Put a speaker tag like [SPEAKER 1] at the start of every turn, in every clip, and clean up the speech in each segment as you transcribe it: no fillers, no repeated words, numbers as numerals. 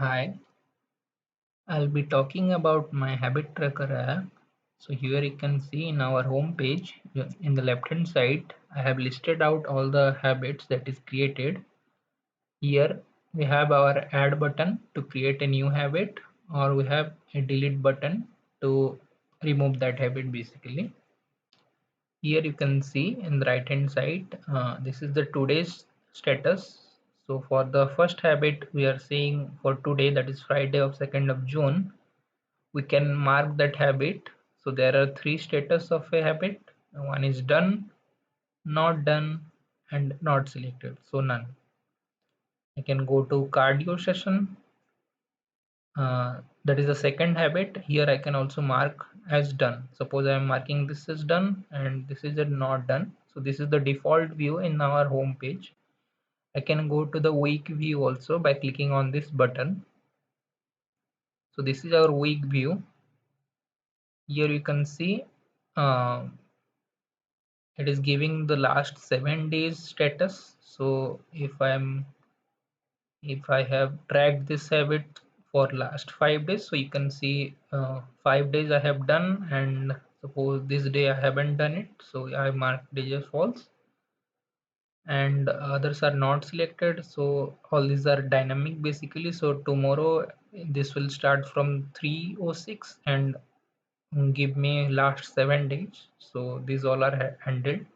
[SPEAKER 1] Hi, I'll be talking about my habit tracker app. So here you can see in our home page in the left hand side, I have listed out all the habits that is created. Here we have our add button to create a new habit, or we have a delete button to remove that habit basically. Here you can see in the right hand side, this is the today's status. So for the first habit we are seeing for today, that is Friday of 2nd of June, we can mark that habit. So there are three status of a habit. One is done, not done, and not selected, so none. I can go to cardio session. That is the second habit. Here I can also mark as done. Suppose I am marking this as done and this is a not done. So this is the default view in our home page. I can go to the week view also by clicking on this button. So this is our week view. Here you can see uh, it is giving the last 7 days status. So if I have tracked this habit for last 5 days, so you can see 5 days I have done, and suppose this day I haven't done it, so I marked it as false, and others are not selected. So all these are dynamic basically. So tomorrow this will start from 3:06 and give me last 7 days. So these all are handled.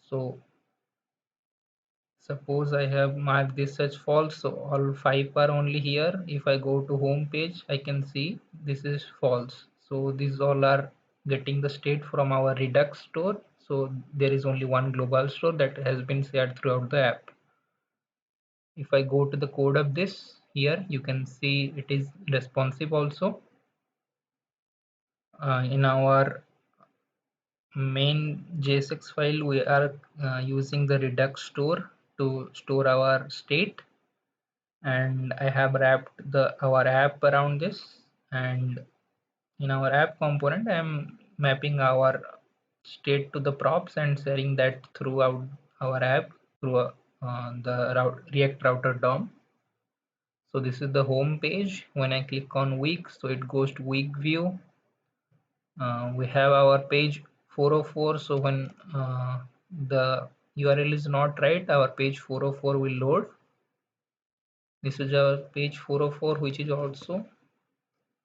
[SPEAKER 1] So suppose I have marked this as false, so all five are only here. If I go to home page, I can see this is false. So these all are getting the state from our Redux store. So there is only one global store that has been shared throughout the app. If I go to the code of this, here you can see it is responsive also. In our main JSX file, we are using the Redux store to store our state, and I have wrapped our app around this. And in our app component, I am mapping our state to the props and sharing that throughout our app through the React Router DOM. So this is the home page. When I click on week, so it goes to week view. We have our page 404. So when the URL is not right, our page 404 will load. This is our page 404, which is also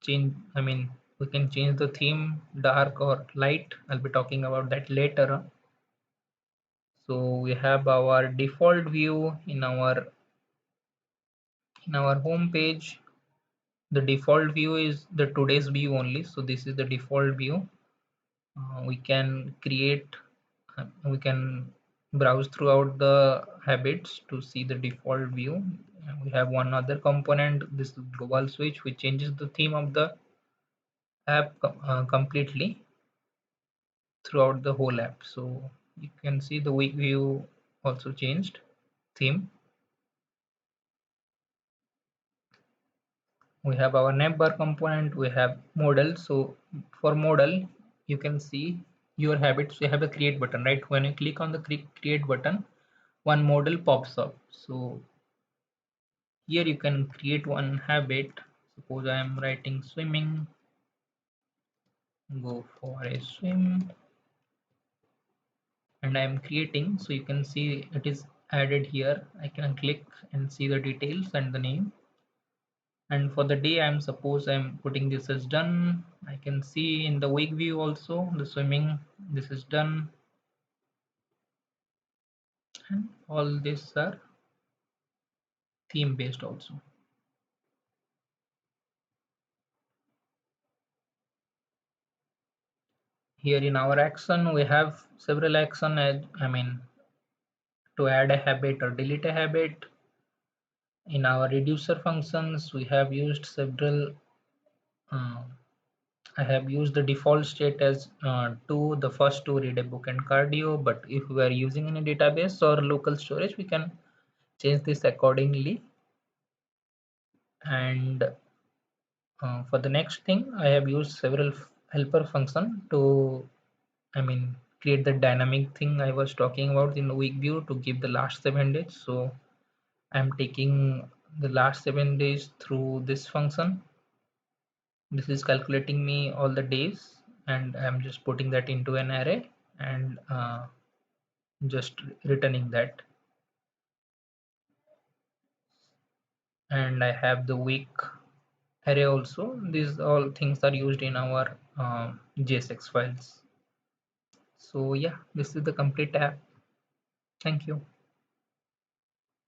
[SPEAKER 1] change. I mean, we can change the theme dark or light. I'll be talking about that later. So we have our default view in our home page. The default view is the today's view only. So this is the default view. We can create. We can browse throughout the habits to see the default view. We have one other component. This is global switch, which changes the theme of the app completely throughout the whole app. So you can see the week view also changed theme. We have our navbar component. We have modal. So for modal, you can see your habits. You have a create button, right? When you click on the create button, one modal pops up. So here you can create one habit. Suppose I am writing swimming, go for a swim, and I am creating. So you can see it is added here. I can click and see the details and the name. And for the day, I'm suppose I'm putting this as done. I can see in the week view also the swimming, this is done, and all these are theme based also. Here in our action, we have several action as I mean to add a habit or delete a habit. In our reducer functions, we have used several. Uh, I have used the default state as two. The first two read a book and cardio, but if we are using in a database or local storage, we can change this accordingly. And for the next thing, I have used several helper function to, I mean, create the dynamic thing I was talking about in the week view to give the last 7 days. So I'm taking the last 7 days through this function. This is calculating me all the days, and I'm just putting that into an array and just returning that. And I have the week array also. These all things are used in our JSX files. So yeah, this is the complete app. Thank you.